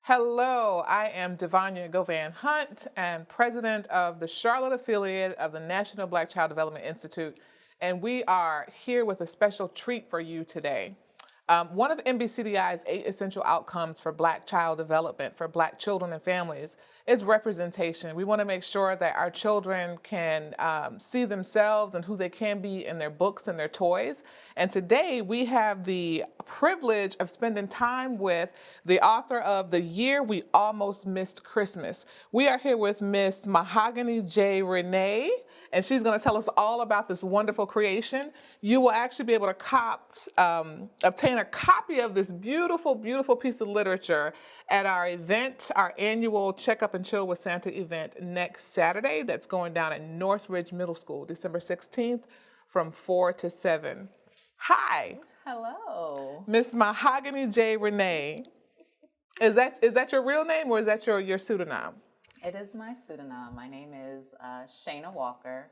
Hello, I am Devanya Govan Hunt and president of the Charlotte affiliate of the National Black Child Development Institute, and we are here with a special treat for you today. One of NBCDI's 8 essential outcomes for Black child development for Black children and families is representation. We want to make sure that our children can see themselves and who they can be in their books and their toys. And today we have the privilege of spending time with the author of The Year We Almost Missed Christmas. We are here with Miss Mahogany J. Renee, and she's going to tell us all about this wonderful creation. You will actually be able to obtain a copy of this beautiful, beautiful piece of literature at our event, our annual Check Up and Chill with Santa event next Saturday. That's going down at Northridge Middle School, December 16th from 4 to 7. Hi, Hello. Miss Mahogany J. Renee. Is that your real name or is that your pseudonym? It is my pseudonym. My name is Shana Walker,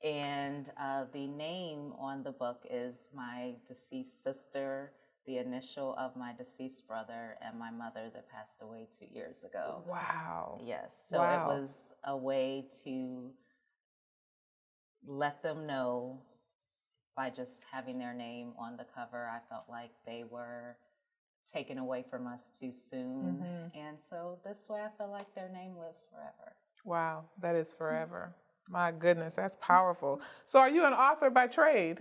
and the name on the book is my deceased sister, the initial of my deceased brother, and my mother that passed away 2 years ago. Wow. Yes, so Wow. it was a way to let them know by just having their name on the cover. I felt like they were taken away from us too soon. And so this way I feel like their name lives forever. Wow, that is forever. My goodness, that's powerful. So are you an author by trade?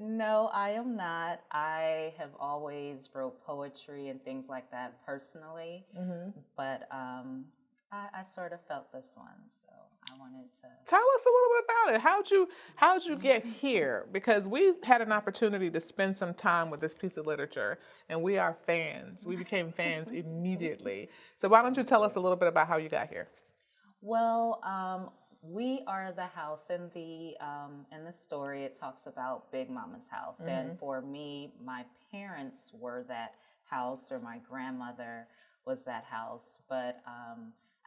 No, I am not. I have always wrote poetry and things like that personally, but I sort of felt this one, so I wanted to. Tell us a little bit about it. How'd you get here? Because we had an opportunity to spend some time with this piece of literature, and we are fans. We became fans immediately. So why don't you tell us a little bit about how you got here? Well, we are the house in the story. It talks about Big Mama's house, and for me, my parents were that house, or my grandmother was that house. But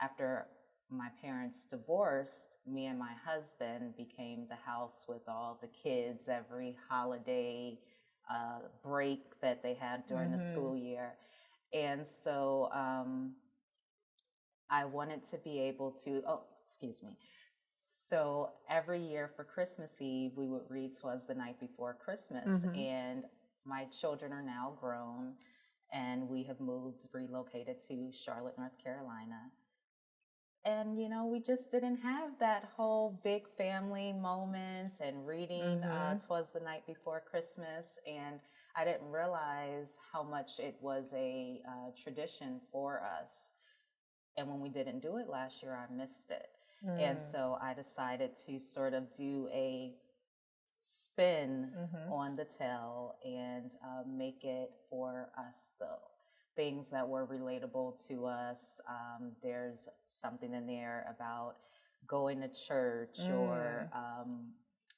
after my parents divorced, me and my husband became the house with all the kids every holiday break that they had during the school year. And so I wanted to be able to, excuse me. So every year for Christmas Eve, we would read "'Twas the Night Before Christmas." And my children are now grown, and we have relocated to Charlotte, North Carolina. And, we just didn't have that whole big family moment and reading "'Twas the Night Before Christmas." And I didn't realize how much it was a tradition for us. And when we didn't do it last year, I missed it. And so I decided to sort of do a spin on the tale and make it for us, though. Things that were relatable to us. There's something in there about going to church or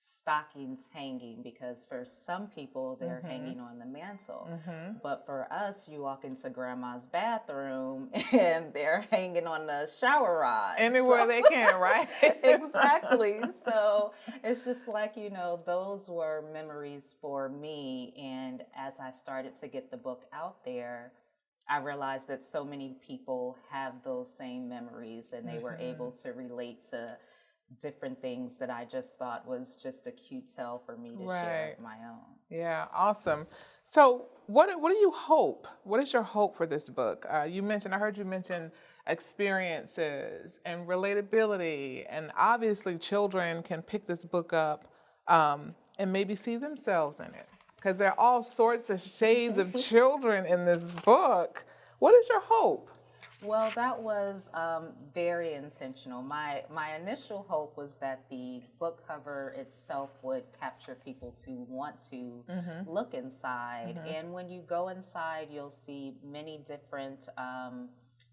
stockings hanging, because for some people they're hanging on the mantle, but for us, you walk into grandma's bathroom and they're hanging on the shower rod Anywhere they can, right? Exactly. So it's just like, those were memories for me. And as I started to get the book out there, I realized that so many people have those same memories, and they were able to relate to different things that I just thought was just a cute tale for me to share of my own. Yeah, awesome. So what do you hope? What is your hope for this book? I heard you mention experiences and relatability, and obviously children can pick this book up and maybe see themselves in it, because there are all sorts of shades of children in this book. What is your hope? Well, that was very intentional. My initial hope was that the book cover itself would capture people to want to look inside. And when you go inside, you'll see many different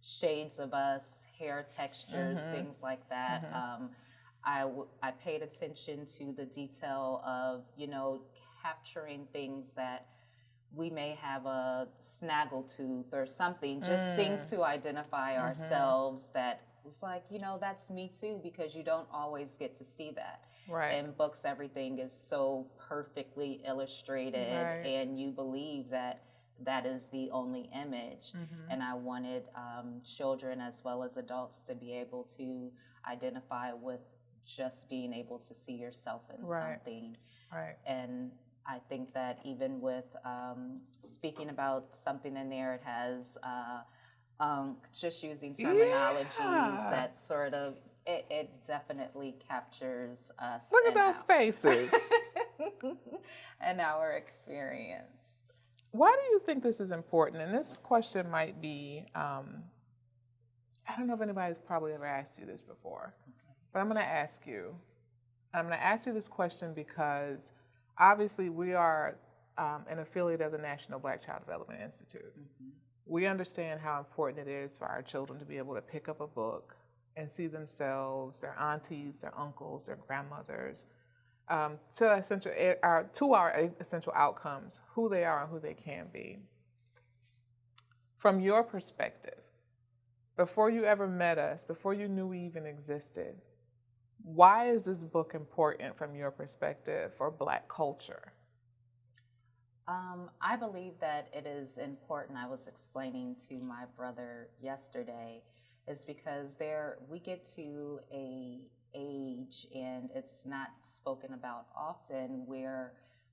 shades of us, hair textures, things like that. I paid attention to the detail of, capturing things that we may have a snaggle tooth or something, just things to identify ourselves, that it's like, that's me too, because you don't always get to see that. Right. In books, everything is so perfectly illustrated, and you believe that that is the only image. And I wanted children as well as adults to be able to identify with just being able to see yourself in something. Right. And I think that even with speaking about something in there, it has just using terminologies that sort of, it definitely captures us. Look at those faces. And our experience. Why do you think this is important? And this question might be, I don't know if anybody's probably ever asked you this before, but I'm going to ask you. I'm going to ask you this question because obviously we are an affiliate of the National Black Child Development Institute. We understand how important it is for our children to be able to pick up a book and see themselves, their aunties, their uncles, their grandmothers, to our essential outcomes, who they are and who they can be. From your perspective, before you ever met us, before you knew we even existed, why is this book important from your perspective for Black culture? I believe that it is important. I was explaining to my brother yesterday, is because we get to a age, and it's not spoken about often, where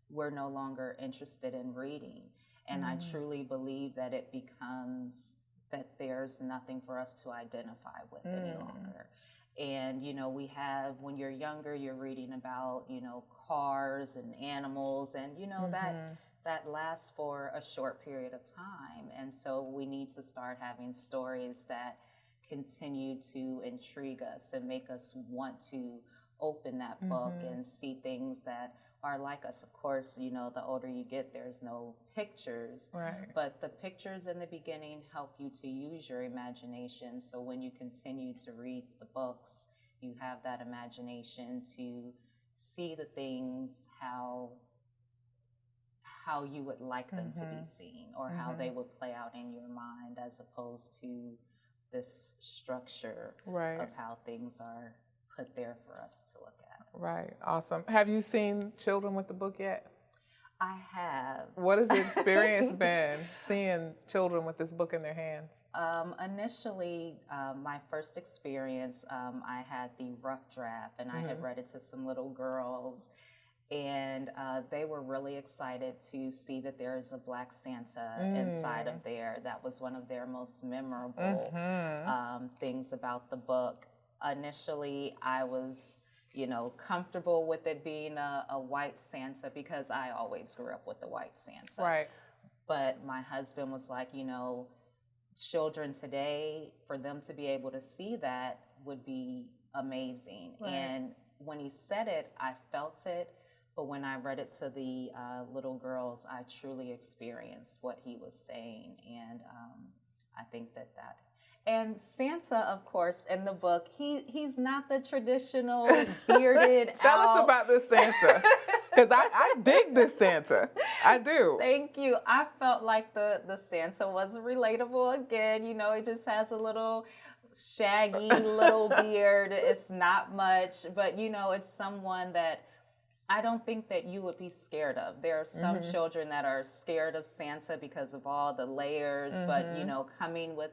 we're no longer interested in reading. And I truly believe that it becomes that there's nothing for us to identify with any longer. And, when you're younger, you're reading about, cars and animals, and, that lasts for a short period of time. And so we need to start having stories that continue to intrigue us and make us want to open that book and see things that are like us. Of course, the older you get, there's no pictures, but the pictures in the beginning help you to use your imagination. So when you continue to read the books, you have that imagination to see the things how you would like them to be seen, or how they would play out in your mind, as opposed to this structure of how things are put there for us to look at. Right. Awesome. Have you seen children with the book yet? I have. What has the experience been seeing children with this book in their hands? Initially, my first experience, I had the rough draft, and I had read it to some little girls, and they were really excited to see that there is a Black Santa inside of there. That was one of their most memorable things about the book. Initially, I was, comfortable with it being a white Santa, because I always grew up with the white Santa. Right. But my husband was like, children today, for them to be able to see that would be amazing. Right. And when he said it, I felt it. But when I read it to the little girls, I truly experienced what he was saying. And I think that. And Santa, of course, in the book, he's not the traditional bearded Tell us about this Santa, because I dig this Santa. I do. Thank you. I felt like the Santa was relatable again. He just has a little shaggy little beard. It's not much, but, it's someone that I don't think that you would be scared of. There are some children that are scared of Santa because of all the layers, but, coming with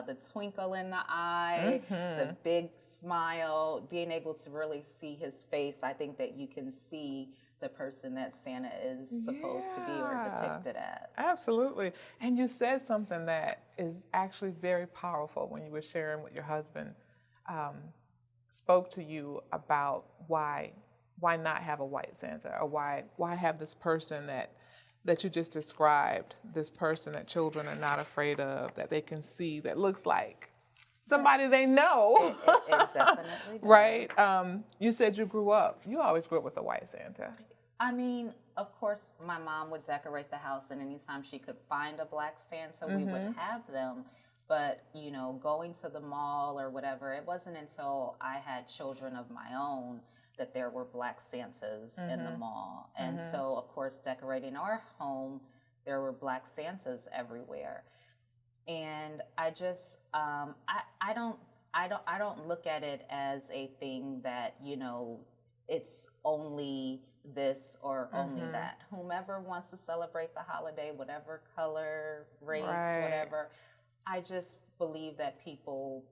the twinkle in the eye, the big smile, being able to really see his face, I think that you can see the person that Santa is supposed to be or depicted as. Absolutely. And you said something that is actually very powerful when you were sharing with your husband, spoke to you about why not have a white Santa, or why have this person that you just described, this person that children are not afraid of, that they can see, that looks like somebody they know. It definitely does. Right? You said you always grew up with a white Santa. I mean, of course, my mom would decorate the house, and anytime she could find a Black Santa, we would have them. But, going to the mall or whatever, it wasn't until I had children of my own that there were Black Santas in the mall. And so, of course, decorating our home, there were Black Santas everywhere. And I just, I don't look at it as a thing that, it's only this or only that. Whomever wants to celebrate the holiday, whatever color, race, whatever, I just believe that people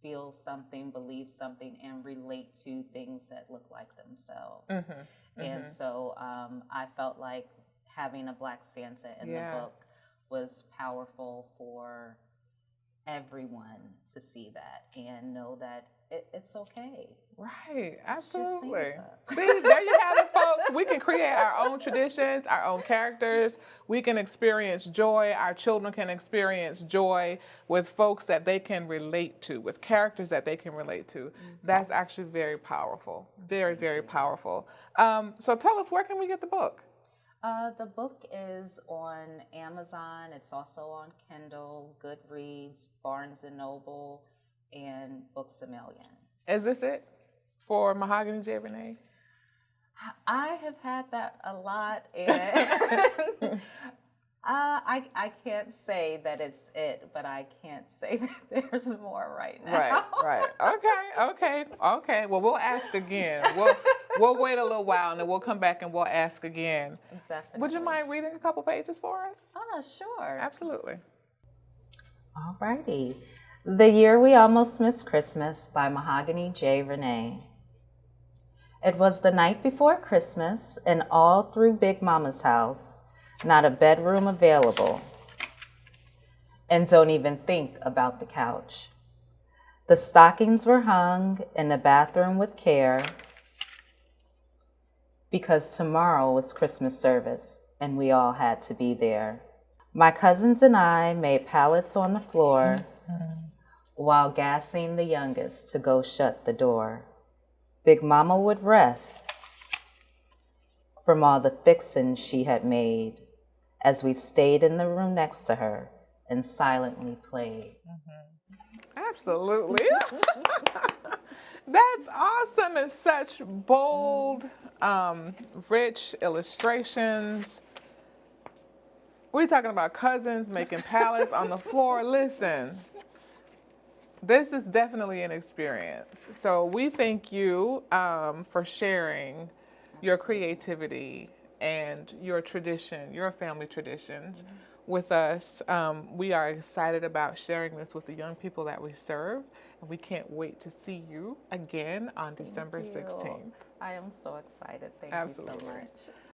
feel something, believe something, and relate to things that look like themselves. And so I felt like having a Black Santa in the book was powerful for everyone to see that and know that it's okay. Right, absolutely. It's just See, there you have it, folks. We can create our own traditions, our own characters. We can experience joy. Our children can experience joy with folks that they can relate to, with characters that they can relate to. That's actually very powerful. Very, very powerful. So tell us, where can we get the book? The book is on Amazon. It's also on Kindle, Goodreads, Barnes & Noble, and Books A Million. Is this it for Mahogany J. Renee? I have had that a lot, and I can't say that it's it, but I can't say that there's more right now. Right. Okay. Well, we'll ask again. We'll wait a little while, and then we'll come back and we'll ask again. Definitely. Would you mind reading a couple pages for us? Oh, sure. Absolutely. All righty. The Year We Almost Missed Christmas by Mahogany J. Renee. It was the night before Christmas, and all through Big Mama's house, not a bedroom available. And don't even think about the couch. The stockings were hung in the bathroom with care because tomorrow was Christmas service, and we all had to be there. My cousins and I made pallets on the floor while gassing the youngest to go shut the door. Big Mama would rest from all the fixings she had made as we stayed in the room next to her and silently played. Absolutely. That's awesome. It's such bold, rich illustrations. We're talking about cousins making pallets on the floor. Listen, this is definitely an experience. So we thank you for sharing your creativity and your tradition, your family traditions with us. We are excited about sharing this with the young people that we serve, and we can't wait to see you again on December 16th. I am so excited. Thank Absolutely. you so much.